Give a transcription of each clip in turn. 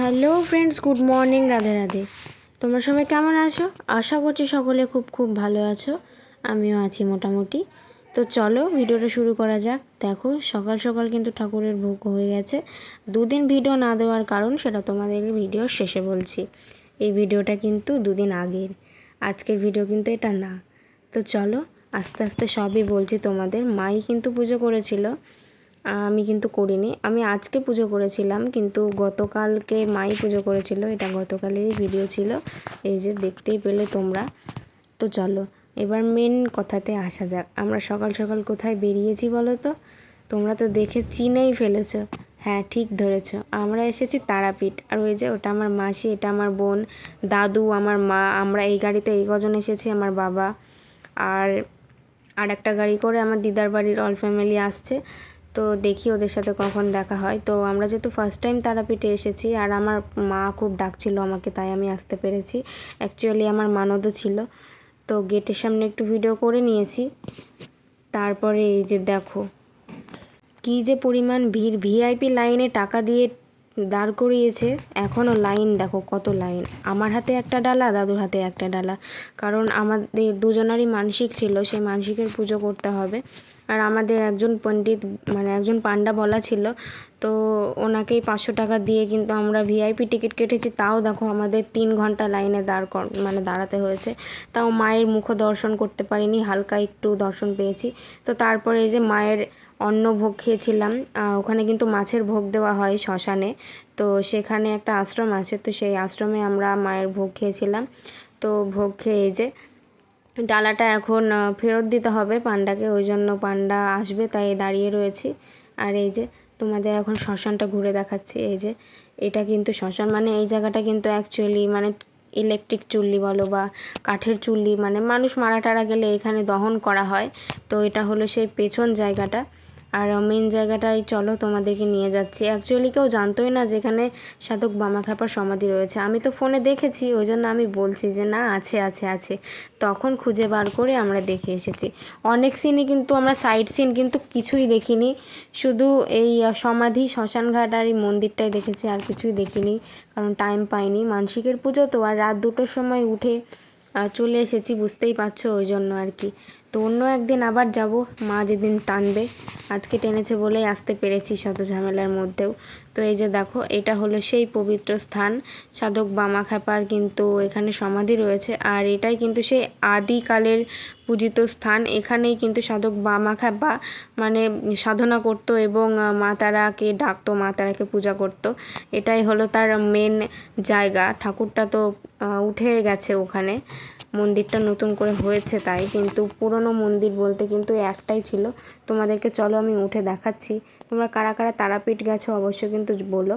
Hello friends, good morning, Radhe Radhe. তোমরা সবাই কেমন আছো? আশা করছি সকলে খুব ভালো আছো। আমিও আছি মোটামুটি। তো চলো ভিডিওটা শুরু করা যাক। দেখো সকাল সকাল কিন্তু ঠাকুরের ভোগ হয়ে গেছে। দুদিন ভিডিও না দেওয়ার কারণ সেটা তোমাদের ভিডিওর শেষে বলছি। এই ভিডিওটা কিন্তু দুদিন আগের, আজকের ভিডিও কিন্তু এটা না। তো চলো আস্তে আস্তে সবই বলছি তোমাদের। মাই কিন্তু পুজো করেছিল, আমি কিন্তু করিনি। আমি আজকে পুজো করেছিলাম, কিন্তু গতকালকে মাই পুজো করেছিল। এটা গতকালেরই ভিডিও ছিল, এই যে দেখতেই পেলে তোমরা। তো চলো এবার মেন কথাতে আসা যাক। আমরা সকাল সকাল কোথায় বেরিয়েছি বলো তো? তোমরা তো দেখে চিনেই ফেলেছ। হ্যাঁ, ঠিক ধরেছ, আমরা এসেছি তারাপীঠ। আর ওই যে ওটা আমার মাসি, এটা আমার বোন, দাদু, আমার মা। আমরা এই গাড়িতে এই কজন এসেছি, আমার বাবা আর আর একটা গাড়ি করে আমার দিদার বাড়ির অল ফ্যামিলি আসছে। তো দেখি ওদের সাথে কখন দেখা হয়। তো আমরা যেহেতু ফার্স্ট টাইম তারাপীঠে এসেছি, আর আমার মা খুব ডাকছিল আমাকে, তাই আমি আসতে পেরেছি। অ্যাকচুয়ালি আমার ননদও ছিল। তো গেটের সামনে একটু ভিডিও করে নিয়েছি। তারপরে এই যে দেখো কী যে পরিমাণ ভিড়, ভিআইপি লাইনে টাকা দিয়ে দাঁড় করিয়েছে। এখনও লাইন দেখো কত লাইন। আমার হাতে একটা ডালা, দাদুর হাতে একটা ডালা, কারণ আমাদের দুজনারই মানসিক ছিল, সেই মানসিকের পুজো করতে হবে। আর আমাদের একজন পণ্ডিত, মানে একজন পান্ডা বলা ছিল, তো ওনাকেই 500 টাকা দিয়ে কিন্তু আমরা ভিআইপি টিকিট কেটেছি। তাও দেখো আমাদের 3 ঘন্টা লাইনে দাঁড়াতে হয়েছে। তাও মায়ের মুখ দর্শন করতে পারিনি, হালকা একটু দর্শন পেয়েছি। তো তারপরে এই যে মায়ের অন্ন ভোগ খেয়েছিলাম। ওখানে কিন্তু মাছের ভোগ দেওয়া হয় শ্মশানে। তো সেখানে একটা আশ্রম আছে, তো সেই আশ্রমে আমরা মায়ের ভোগ খেয়েছিলাম। তো ভোগ খেয়ে এই যে ডালাটা এখন ফেরত দিতে হবে পান্ডাকে, ওই জন্য পান্ডা আসবে তাই দাঁড়িয়ে রয়েছি। আর এই যে তোমাদের এখন শ্মশানটা ঘুরে দেখাচ্ছি। এই যে এটা কিন্তু শ্মশান, মানে এই জায়গাটা কিন্তু অ্যাকচুয়ালি মানে ইলেকট্রিক চুল্লি বলো বা কাঠের চুল্লি, মানে মানুষ মারা টারা গেলে এখানে দহন করা হয়। তো এটা হলো সেই পেছন জায়গাটা। আর মেন জায়গাটায় চলো তোমাদেরকে নিয়ে যাচ্ছি। অ্যাকচুয়ালি কেউ জানতোই না যেখানে সাধক বামাখ্যাপার সমাধি রয়েছে। আমি তো ফোনে দেখেছি, ওই জন্য আমি বলছি যে না, আছে আছে আছে। তখন খুঁজে বার করে আমরা দেখে এসেছি। অনেক সিনই কিন্তু আমরা সাইড সিন কিন্তু কিছুই দেখিনি, শুধু এই সমাধি, শ্মশানঘাট আর এই মন্দিরটাই দেখেছি, আর কিছুই দেখিনি, কারণ টাইম পাইনি। মানসিকের পুজো তো, আর রাত 2টোর সময় উঠে চলে এসেছি, বুঝতেই পারছো, ওই জন্য আর কি। তো অন্য একদিন আবার যাব, মা যেদিন টানবে। আজকে টেনেছে বলেই আসতে পেরেছি শত ঝামেলার মধ্যেও। তো এই যে দেখো এটা হলো সেই পবিত্র স্থান, সাধক বামাখ্যাপার কিন্তু এখানে সমাধি রয়েছে। আর এটাই কিন্তু সেই আদিকালের পূজিত স্থান। এখানেই কিন্তু সাধক বামাখ্যাপা মানে সাধনা করত এবং মা তারাকে ডাকতো, মা তারাকে পূজা করত। এটাই হলো তার মেন জায়গা। ঠাকুরটা তো উঠে গেছে ওখানে, মন্দিরটা নতুন করে হয়েছে তাই, কিন্তু পুরনো মন্দির বলতে কিন্তু একটাই ছিল। তোমাদেরকে চলো আমি উঠে দেখাচ্ছি। তোমরা কারা কারা তারাপীঠ গেছো অবশ্যই কিন্তু বলো।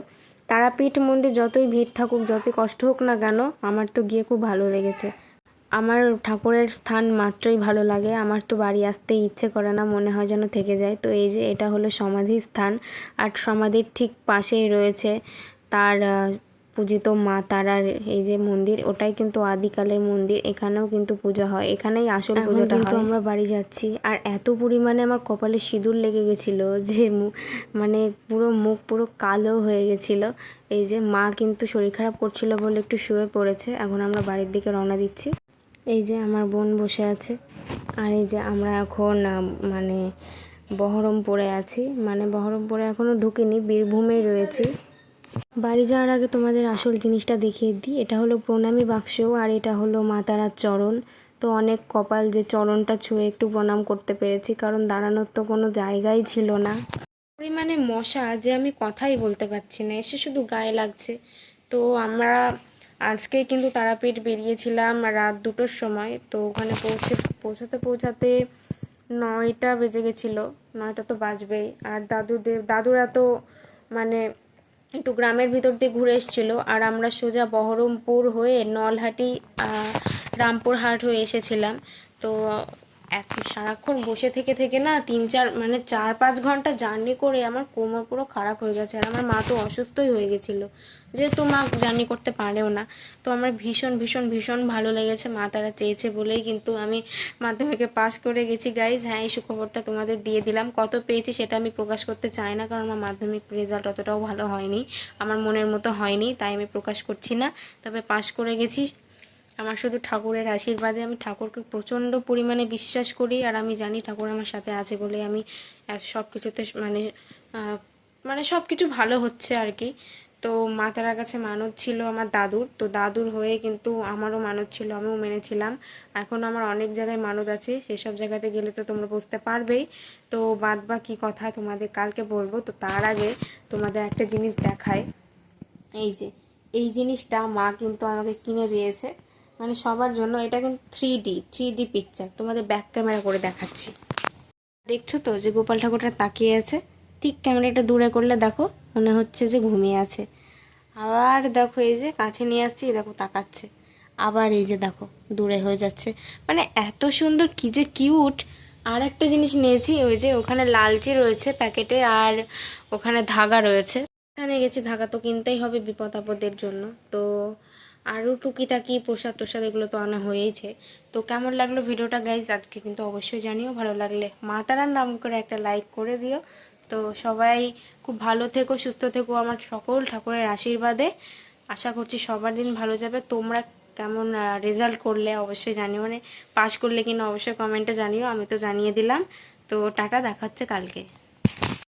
তারাপীঠ মন্দির যতই ভিড় থাকুক, যতই কষ্ট হোক না কেন, আমার তো গিয়ে খুব ভালো লেগেছে। আমার ঠাকুরের স্থান মাত্রই ভালো লাগে, আমার তো বাড়ি আসতে ইচ্ছে করে না, মনে হয় যেন থেকে যায়। তো এই যে এটা হলো সমাধি স্থান, আর সমাধির ঠিক পাশেই রয়েছে তার পূজিত মা তারার এই যে মন্দির, ওটাই কিন্তু আদিকালের মন্দির। এখানেও কিন্তু পূজা হয়, এখানেই আসল পুজোটা হয়। কিন্তু আমরা বাড়ি যাচ্ছি, আর এত পরিমাণে আমার কপালে সিঁদুর লেগে গেছিলো যে মানে পুরো মুখ পুরো কালো হয়ে গেছিলো। এই যে মা কিন্তু শরীর খারাপ করছিল বলে একটু শুয়ে পড়েছে। এখন আমরা বাড়ির দিকে রওনা দিচ্ছি। এই যে আমার বোন বসে আছে, আর এই যে আমরা এখন মানে বহরমপুরে আছি, মানে বহরমপুরে এখনও ঢুকিনি, বীরভূমেই রয়েছি। বাড়ি যাওয়ার আগে তোমাদের আসল জিনিসটা দেখিয়ে দিই। এটা হলো প্রণামী বাক্স, আর এটা হলো মা তারার চরণ। তো অনেক কপাল যে চরণটা ছুঁয়ে একটু প্রণাম করতে পেরেছি, কারণ দাঁড়ানোর তো কোনো জায়গাই ছিল না। পরিমাণে মশা যে আমি কথাই বলতে পারছি না, এসে শুধু গায়ে লাগছে। তো আমরা আজকে কিন্তু তারাপীঠ বেরিয়েছিলাম রাত 2টোর সময়। তো ওখানে পৌঁছাতে 9টা বেজে গেছিলো, 9টা তো বাজবেই। আর দাদুরা তো মানে একটু গ্রামের ভিতর দিয়ে ঘুরে এসেছিলো, আর আমরা সোজা বহরমপুর হয়ে নলহাটি রামপুরহাট হয়ে এসেছিলাম। তো এক সারাক্ষণ বসে থেকে থেকে না 4-5 ঘন্টা জার্নি করে আমার কোমর পুরো খারাপ হয়ে গেছে। আর আমার মা তো অসুস্থই হয়ে গেছিলো, যেহেতু মা জার্নি করতে পারেও না। তো আমার ভীষণ ভীষণ ভীষণ ভালো লেগেছে, মা তারা চেয়েছে বলেই কিন্তু আমি মাধ্যমিকে পাশ করে গেছি গাইজ। হ্যাঁ, এই সুখবরটা তোমাদের দিয়ে দিলাম। কত পেয়েছি সেটা আমি প্রকাশ করতে চাই না, কারণ আমার মাধ্যমিক রেজাল্ট অতটাও ভালো হয়নি, আমার মনের মতো হয়নি, তাই আমি প্রকাশ করছি না। তবে পাশ করে গেছি আমার শুধু ঠাকুরের আশীর্বাদে। আমি ঠাকুরকে প্রচণ্ড পরিমাণে বিশ্বাস করি, আর আমি জানি ঠাকুর আমার সাথে আছে বলে আমি সব কিছুতে মানে সব কিছু ভালো হচ্ছে আর কি। তো মা তারার কাছে মানত ছিল আমার দাদুর, তো দাদুর হয়ে কিন্তু আমারও মানত ছিল, আমিও মেনেছিলাম। এখন আমার অনেক জায়গায় মানত আছে, সেসব জায়গাতে গেলে তো তোমরা বুঝতে পারবেই। তো বাদ বাকি কথা তোমাদের কালকে বলবো। তো তার আগে তোমাদের একটা জিনিস দেখায়। এই যে এই জিনিসটা মা কিন্তু আমাকে কিনে দিয়েছে, মানে সবার জন্য। এটা কিন্তু 3D পিকচার, তোমাদের ব্যাক ক্যামেরা করে দেখাচ্ছি। দেখছো তো যে গোপাল ঠাকুরটা তাকিয়ে আছে, ঠিক ক্যামেরাটা দূরে করলে দেখো মনে হচ্ছে যে ঘুমিয়ে আছে। আবার দেখো এই যে কাছে নিয়ে আসছি, দেখো তাকাচ্ছে। আবার এই যে দেখো দূরে হয়ে যাচ্ছে, মানে এত সুন্দর, কি যে কিউট। আর একটা জিনিস নিয়েছি, ওই যে ওখানে লালচি রয়েছে প্যাকেটে, আর ওখানে ধাগা রয়েছে। এখানে গেছি, ধাগা তো কিনতেই হবে বিপদ আপদের জন্য। তো আরও টুকিটাকি প্রসাদ টোসাদ এগুলো তো আনা হয়েইছে। তো কেমন লাগলো ভিডিওটা গাইজ আজকে কিন্তু অবশ্যই জানিও। ভালো লাগলে মা তারার নাম করে একটা লাইক করে দিও। তো সবাই খুব ভালো থেকো, সুস্থ থেকো আমার সকল ঠাকুরের আশীর্বাদে। আশা করছি সবার দিন ভালো যাবে। তোমরা কেমন রেজাল্ট করলে অবশ্যই জানিও, মানে পাস করলে কিনা অবশ্যই কমেন্টে জানিও, আমি তো জানিয়ে দিলাম। তো টাটা, দেখা হচ্ছে কালকে।